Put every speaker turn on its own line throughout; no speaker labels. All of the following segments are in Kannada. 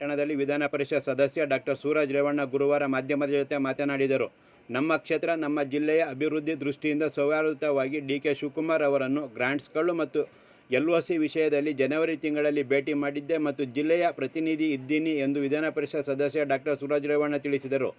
ಪಟ್ಟಣದಲ್ಲಿ ವಿಧಾನ ಪರಿಷತ್ ಸದಸ್ಯ ಡಾಕ್ಟರ್ ಸೂರಜ್ ರೇವಣ್ಣ ಗುರುವಾರ ಮಾಧ್ಯಮದ ಜೊತೆ ಮಾತನಾಡಿದರು. ನಮ್ಮ ಕ್ಷೇತ್ರ, ನಮ್ಮ ಜಿಲ್ಲೆಯ ಅಭಿವೃದ್ಧಿ ದೃಷ್ಟಿಯಿಂದ ಸೌಹಾರ್ದಯುತವಾಗಿ ಡಿ.ಕೆ. ಶಿವಕುಮಾರ್ ಅವರನ್ನು ಗ್ರಾಂಟ್ಸ್ಗಳು ಮತ್ತು LOC ವಿಷಯದಲ್ಲಿ ಜನವರಿ ತಿಂಗಳಲ್ಲಿ ಭೇಟಿ ಮಾಡಿದ್ದೆ ಮತ್ತು ಜಿಲ್ಲೆಯ ಪ್ರತಿನಿಧಿ ಇದ್ದೀನಿ ಎಂದು ವಿಧಾನ ಪರಿಷತ್ ಸದಸ್ಯ ಡಾಕ್ಟರ್ ಸೂರಜ್ ರೇವಣ್ಣ ತಿಳಿಸಿದರು.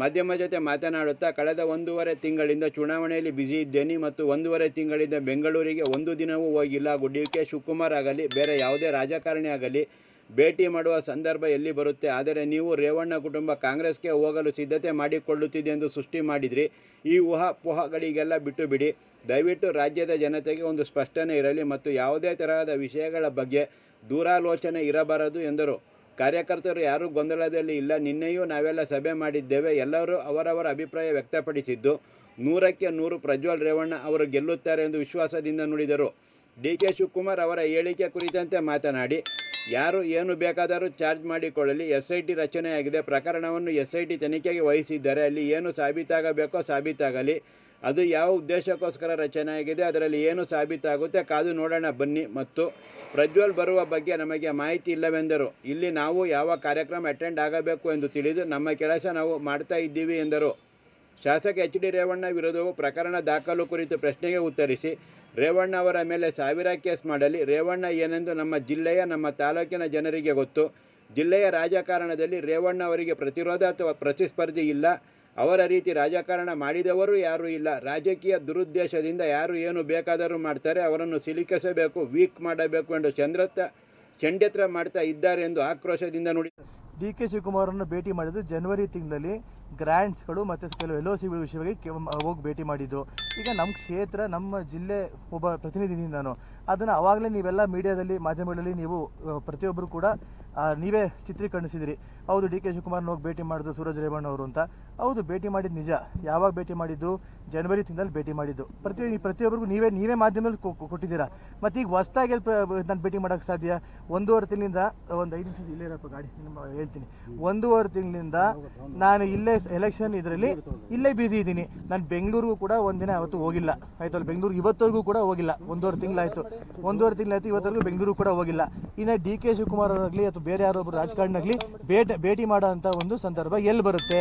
ಮಾಧ್ಯಮದ ಜೊತೆ ಮಾತನಾಡುತ್ತಾ, ಕಳೆದ 1.5 ತಿಂಗಳಿಂದ ಚುನಾವಣೆಯಲ್ಲಿ ಬ್ಯುಸಿ ಇದ್ದೇನೆ ಮತ್ತು 1.5 ತಿಂಗಳಿಂದ ಬೆಂಗಳೂರಿಗೆ ಒಂದು ದಿನವೂ ಹೋಗಿಲ್ಲ. ಡಿ.ಕೆ. ಶಿವಕುಮಾರ್ ಆಗಲಿ ಬೇರೆ ಯಾವುದೇ ರಾಜಕಾರಣಿ ಆಗಲಿ ಭೇಟಿ ಮಾಡುವ ಸಂದರ್ಭ ಎಲ್ಲಿ ಬರುತ್ತೆ. ಆದರೆ ನೀವು ರೇವಣ್ಣ ಕುಟುಂಬ ಕಾಂಗ್ರೆಸ್ಗೆ ಹೋಗಲು ಸಿದ್ಧತೆ ಮಾಡಿಕೊಳ್ಳುತ್ತಿದೆ ಎಂದು ಸೃಷ್ಟಿ ಮಾಡಿದ್ರಿ. ಈ ಊಹಾಪೋಹಗಳಿಗೆಲ್ಲ ಬಿಟ್ಟು ಬಿಡಿ. ದಯವಿಟ್ಟು ರಾಜ್ಯದ ಜನತೆಗೆ ಒಂದು ಸ್ಪಷ್ಟನೆ ಇರಲಿ ಮತ್ತು ಯಾವುದೇ ತರಹದ ವಿಷಯಗಳ ಬಗ್ಗೆ ದೂರಾಲೋಚನೆ ಇರಬಾರದು ಎಂದರು. ಕಾರ್ಯಕರ್ತರು ಯಾರೂ ಗೊಂದಲದಲ್ಲಿ ಇಲ್ಲ. ನಿನ್ನೆಯೂ ನಾವೆಲ್ಲ ಸಭೆ ಮಾಡಿದ್ದೇವೆ. ಎಲ್ಲರೂ ಅವರವರ ಅಭಿಪ್ರಾಯ ವ್ಯಕ್ತಪಡಿಸಿದ್ದು 100ಕ್ಕೆ 100 ಪ್ರಜ್ವಲ್ ರೇವಣ್ಣ ಅವರು ಗೆಲ್ಲುತ್ತಾರೆ ಎಂದು ವಿಶ್ವಾಸದಿಂದ ನುಡಿದರು. ಡಿ.ಕೆ. ಶಿವಕುಮಾರ್ ಅವರ ಹೇಳಿಕೆ ಕುರಿತಂತೆ ಮಾತನಾಡಿ, ಯಾರು ಏನು ಬೇಕಾದರೂ ಚಾರ್ಜ್ ಮಾಡಿಕೊಳ್ಳಲಿ. SIT ರಚನೆಯಾಗಿದೆ. ಪ್ರಕರಣವನ್ನು SIT ತನಿಖೆಗೆ ವಹಿಸಿದ್ದಾರೆ. ಅಲ್ಲಿ ಏನು ಸಾಬೀತಾಗಬೇಕೋ ಸಾಬೀತಾಗಲಿ. ಅದು ಯಾವ ಉದ್ದೇಶಕ್ಕೋಸ್ಕರ ರಚನೆಯಾಗಿದೆ, ಅದರಲ್ಲಿ ಏನು ಸಾಬೀತಾಗುತ್ತೆ ಕಾದು ನೋಡೋಣ ಬನ್ನಿ. ಮತ್ತು ಪ್ರಜ್ವಲ್ ಬರುವ ಬಗ್ಗೆ ನಮಗೆ ಮಾಹಿತಿ ಇಲ್ಲವೆಂದರು. ಇಲ್ಲಿ ನಾವು ಯಾವ ಕಾರ್ಯಕ್ರಮ ಅಟೆಂಡ್ ಆಗಬೇಕು ಎಂದು ತಿಳಿದು ನಮ್ಮ ಕೆಲಸ ನಾವು ಮಾಡ್ತಾ ಇದ್ದೀವಿ ಎಂದರು. ಶಾಸಕ H.D. ರೇವಣ್ಣ ವಿರುದ್ಧವೂ ಪ್ರಕರಣ ದಾಖಲು ಕುರಿತು ಪ್ರಶ್ನೆಗೆ ಉತ್ತರಿಸಿ, ರೇವಣ್ಣ ಅವರ ಮೇಲೆ 1000 ಕೇಸ್ ಮಾಡಲಿ. ರೇವಣ್ಣ ಏನೆಂದು ನಮ್ಮ ಜಿಲ್ಲೆಯ, ನಮ್ಮ ತಾಲೂಕಿನ ಜನರಿಗೆ ಗೊತ್ತು. ಜಿಲ್ಲೆಯ ರಾಜಕಾರಣದಲ್ಲಿ ರೇವಣ್ಣ ಅವರಿಗೆ ಪ್ರತಿರೋಧ ಅಥವಾ ಪ್ರತಿಸ್ಪರ್ಧಿ ಇಲ್ಲ. ಅವರ ರೀತಿ ರಾಜಕಾರಣ ಮಾಡಿದವರು ಯಾರೂ ಇಲ್ಲ. ರಾಜಕೀಯ ದುರುದ್ದೇಶದಿಂದ ಯಾರು ಏನು ಬೇಕಾದರೂ ಮಾಡ್ತಾರೆ. ಅವರನ್ನು ಸಿಲುಕಿಸಬೇಕು, ವೀಕ್ ಮಾಡಬೇಕು ಎಂದು ಷಡ್ಯಂತ್ರ ಮಾಡ್ತಾ ಇದ್ದಾರೆ ಎಂದು ಆಕ್ರೋಶದಿಂದ ನುಡಿದರು.
ಡಿ.ಕೆ. ಶಿವಕುಮಾರನ್ನು ಭೇಟಿ ಮಾಡಿದ್ದು ಜನವರಿ ತಿಂಗಳಲ್ಲಿ ಗ್ರ್ಯಾಂಟ್ಸ್ಗಳು ಮತ್ತು ಕೆಲವು LOC ವಿಷಯವಾಗಿ ಹೋಗಿ ಭೇಟಿ ಮಾಡಿದ್ದು. ಈಗ ನಮ್ಮ ಕ್ಷೇತ್ರ, ನಮ್ಮ ಜಿಲ್ಲೆ ಒಬ್ಬ ಪ್ರತಿನಿಧಿ ನಾನು. ಅದನ್ನು ಆವಾಗಲೇ ನೀವೆಲ್ಲ ಮೀಡಿಯಾದಲ್ಲಿ, ಮಾಧ್ಯಮಗಳಲ್ಲಿ ನೀವು ಪ್ರತಿಯೊಬ್ಬರು ಕೂಡ ನೀವೇ ಚಿತ್ರೀಕರಿಸಿದಿರಿ. ಹೌದು, ಡಿ.ಕೆ. ಶಿವಕುಮಾರ್ನ ಹೋಗಿ ಭೇಟಿ ಮಾಡಿದ್ದು ಸೂರಜ್ ರೇವಣ್ಣ ಅವರು ಅಂತ. ಹೌದು, ಭೇಟಿ ಮಾಡಿದ್ದು ನಿಜ. ಯಾವಾಗ ಭೇಟಿ ಮಾಡಿದ್ದು? ಜನವರಿ ತಿಂಗಳಲ್ಲಿ ಭೇಟಿ ಮಾಡಿದ್ದು. ಪ್ರತಿಯೊಬ್ಬರಿಗೂ ನೀವೇ ಮಾಧ್ಯಮದಲ್ಲಿ ಕೊಟ್ಟಿದ್ದೀರಾ. ಮತ್ತು ಈಗ ಹೊಸದಾಗಿ ನಾನು ಭೇಟಿ ಮಾಡೋಕ್ಕೆ ಸಾಧ್ಯ? 1.5 ತಿಂಗಳಿಂದ, ಒಂದು 5 ನಿಮಿಷ ಇಲ್ಲೇ ಇರಪ್ಪ ಗಾಡಿ ಹೇಳ್ತೀನಿ. 1.5 ತಿಂಗಳಿಂದ ನಾನು ಇಲ್ಲೇ ಎಲೆಕ್ಷನ್ ಇದರಲ್ಲಿ ಇಲ್ಲೇ ಬ್ಯುಸಿ ಇದ್ದೀನಿ. ನಾನು ಬೆಂಗಳೂರಿಗೂ ಕೂಡ ಒಂದಿನ ಅವತ್ತು ಹೋಗಿಲ್ಲ. ಆಯ್ತಲ್ಲ, ಬೆಂಗಳೂರು ಇವತ್ತವರೆಗೂ ಕೂಡ ಹೋಗಿಲ್ಲ. 1.5 ತಿಂಗಳಾಯಿತು. ಇವತ್ತವರೆಗೂ ಬೆಂಗಳೂರು ಕೂಡ ಹೋಗಿಲ್ಲ. ಇನ್ನು ಡಿ.ಕೆ. ಶಿವಕುಮಾರ್ ಅವರಾಗಲಿ ಅಥವಾ ಬೇರೆ ಯಾರೊಬ್ಬರು ರಾಜಕಾರಣಿಯಾಗಲಿ ಭೇಟಿ ಮಾಡೋ ಅಂಥ ಒಂದು ಸಂದರ್ಭ ಎಲ್ಲಿ ಬರುತ್ತೆ?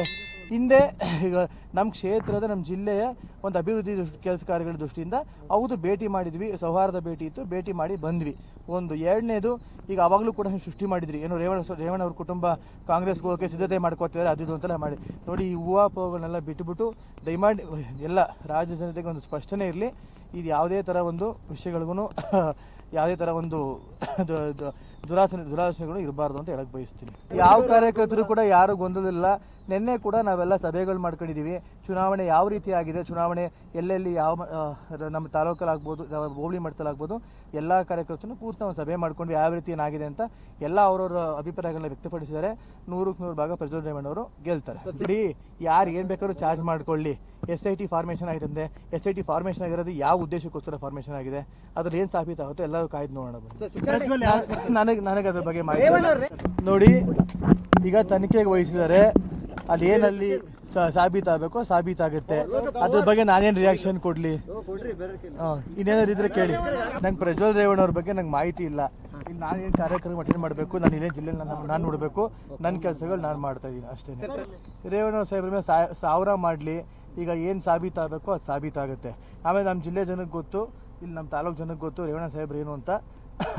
ಹಿಂದೆ ಈಗ ನಮ್ಮ ಕ್ಷೇತ್ರದ, ನಮ್ಮ ಜಿಲ್ಲೆಯ ಒಂದು ಅಭಿವೃದ್ಧಿ ಕೆಲಸ ಕಾರ್ಯಗಳ ದೃಷ್ಟಿಯಿಂದ ಹೌದು ಭೇಟಿ ಮಾಡಿದ್ವಿ. ಸೌಹಾರ್ದ ಭೇಟಿ ಇತ್ತು, ಭೇಟಿ ಮಾಡಿ ಬಂದ್ವಿ. ಒಂದು. ಎರಡನೇದು, ಈಗ ಆವಾಗಲೂ ಕೂಡ ಸೃಷ್ಟಿ ಮಾಡಿದ್ರಿ, ಏನು ರೇವಣ್ಣ ಅವ್ರ ಕುಟುಂಬ ಕಾಂಗ್ರೆಸ್ಗೆ ಹೋಗೋಕ್ಕೆ ಸಿದ್ಧತೆ ಮಾಡ್ಕೋತಿದ್ದಾರೆ, ಅದು ಅಂತೆಲ್ಲ ಮಾಡಿ. ನೋಡಿ, ಈ ಊಹಾಪೋಹಗಳನ್ನೆಲ್ಲ ಬಿಟ್ಟುಬಿಟ್ಟು ದಯಮಾಡಿ ಎಲ್ಲ ರಾಜ್ಯ ಜನತೆಗೆ ಒಂದು ಸ್ಪಷ್ಟನೆ ಇರಲಿ. ಇದು ಯಾವುದೇ ಥರ ಒಂದು ವಿಷಯಗಳಿಗೂ ಯಾವುದೇ ಥರ ಒಂದು ದುರಾಸನೆಗಳು ಇರಬಾರ್ದು ಅಂತ ಹೇಳಕ್ಕೆ ಬಯಸ್ತೀನಿ. ಯಾವ ಕಾರ್ಯಕರ್ತರು ಕೂಡ ಯಾರು ಗೊಂದಲಿಲ್ಲ. ನಿನ್ನೆ ಕೂಡ ನಾವೆಲ್ಲ ಸಭೆಗಳು ಮಾಡ್ಕೊಂಡಿದ್ದೀವಿ. ಚುನಾವಣೆ ಯಾವ ರೀತಿ ಆಗಿದೆ, ಚುನಾವಣೆ ಎಲ್ಲೆಲ್ಲಿ ಯಾವ ನಮ್ಮ ತಾಲೂಕಲ್ಲಾಗ್ಬೋದು, ಹೋಬಳಿ ಮಟ್ಟದಲ್ಲಾಗ್ಬೋದು, ಎಲ್ಲ ಕಾರ್ಯಕರ್ತರು ಕೂತು ನಾವು ಸಭೆ ಮಾಡ್ಕೊಂಡು ಯಾವ ರೀತಿ ಏನಾಗಿದೆ ಅಂತ ಎಲ್ಲ ಅವರವರ ಅಭಿಪ್ರಾಯಗಳನ್ನ ವ್ಯಕ್ತಪಡಿಸಿದ್ದಾರೆ. 100ಕ್ಕೆ 100 ಭಾಗ ಪ್ರಜ್ವಲ್ ರೇವಣ್ಣ ಅವರು ಗೆಲ್ತಾರೆ. ನೋಡಿ, ಯಾರು ಏನು ಬೇಕಾದ್ರೂ ಚಾರ್ಜ್ ಮಾಡ್ಕೊಳ್ಳಿ. SIT ಫಾರ್ಮೇಷನ್ ಆಗಿದೆ. SIT ಫಾರ್ಮೇಷನ್ ಆಗಿರೋದು ಯಾವ ಉದ್ದೇಶಕ್ಕೋಸ್ಕರ ಫಾರ್ಮೇಷನ್ ಆಗಿದೆ, ಅದ್ರಲ್ಲಿ ಏನು ಸಾಬೀತಾಗುತ್ತೋ ಎಲ್ಲರೂ ಕಾಯ್ದು ನೋಡೋಣ ಬನ್ನಿ. ನನಗೆ ಅದ್ರ ಬಗ್ಗೆ ಮಾಹಿತಿ ನೋಡಿ. ಈಗ ತನಿಖೆಗೆ ವಹಿಸಿದ್ದಾರೆ. ಅದೇನಲ್ಲಿ ಸಾಬೀತಾಗಬೇಕೋ ಸಾಬೀತಾಗುತ್ತೆ. ಅದ್ರ ಬಗ್ಗೆ ನಾನೇನು ರಿಯಾಕ್ಷನ್ ಕೊಡಲಿ? ಇನ್ನೇನಾದ್ರು ಇದ್ರೆ ಕೇಳಿ. ನಂಗೆ ಪ್ರಜ್ವಲ್ ರೇವಣ್ಣ ಅವ್ರ ಬಗ್ಗೆ ನಂಗೆ ಮಾಹಿತಿ ಇಲ್ಲ. ಇಲ್ಲಿ ನಾನೇನು ಕಾರ್ಯಕ್ರಮ ಅಟೆಂಡ್ ಮಾಡಬೇಕು, ನಾನು ಇಲ್ಲೇ ಜಿಲ್ಲೆಯಲ್ಲಿ ನಾನು ನೋಡಬೇಕು, ನನ್ನ ಕೆಲಸಗಳು ನಾನು ಮಾಡ್ತಾ ಇದ್ದೀನಿ ಅಷ್ಟೇ. ರೇವಣ್ಣ ಸಾಹೇಬ್ರ ಮೇಲೆ 1000 ಮಾಡಲಿ. ಈಗ ಏನು ಸಾಬೀತಾಗಬೇಕೋ ಅದು ಸಾಬೀತಾಗುತ್ತೆ. ಆಮೇಲೆ ನಮ್ಮ ಜಿಲ್ಲೆ ಜನಕ್ಕೆ ಗೊತ್ತು, ಇಲ್ಲಿ ನಮ್ಮ ತಾಲೂಕು ಜನಕ್ಕೆ ಗೊತ್ತು ರೇವಣ್ಣ ಸಾಹೇಬ್ರು ಏನು ಅಂತ.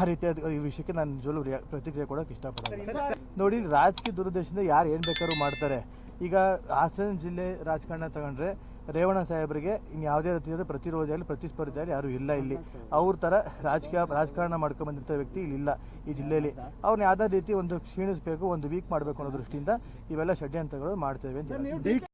ಆ ರೀತಿಯಾದ ಈ ವಿಷಯಕ್ಕೆ ನಾನು ನಿಜವಲ್ಲೂ ಪ್ರತಿಕ್ರಿಯೆ ಕೊಡೋಕೆ ಇಷ್ಟಪಡೋಲ್ಲ. ನೋಡಿ, ರಾಜಕೀಯ ದುರುದ್ದೇಶದಿಂದ ಯಾರು ಏನು ಬೇಕಾದ್ರೂ ಮಾಡ್ತಾರೆ. ಈಗ ಹಾಸನ ಜಿಲ್ಲೆ ರಾಜಕಾರಣ ತಗೊಂಡ್ರೆ ರೇವಣ್ಣ ಸಾಹೇಬರಿಗೆ ಇನ್ಯಾವುದೇ ರೀತಿಯಾದ ಪ್ರತಿರೋಧಿಯಾಗಲಿ ಪ್ರತಿಸ್ಪರ್ಧಿಯಾಗಲಿ ಯಾರೂ ಇಲ್ಲ. ಇಲ್ಲಿ ಅವ್ರ ಥರ ರಾಜಕಾರಣ ಮಾಡ್ಕೊಂಡ್ಬಂದಿರ್ತ ವ್ಯಕ್ತಿ ಇಲ್ಲಿಲ್ಲ ಈ ಜಿಲ್ಲೆಯಲ್ಲಿ. ಅವ್ರನ್ನ ಯಾವುದೇ ರೀತಿ ಒಂದು ಕ್ಷೀಣಿಸಬೇಕು, ಒಂದು ವೀಕ್ ಮಾಡಬೇಕು ಅನ್ನೋ ದೃಷ್ಟಿಯಿಂದ ಇವೆಲ್ಲ ಷಡ್ಯಂತ್ರಗಳು ಮಾಡ್ತೇವೆ ಅಂತ.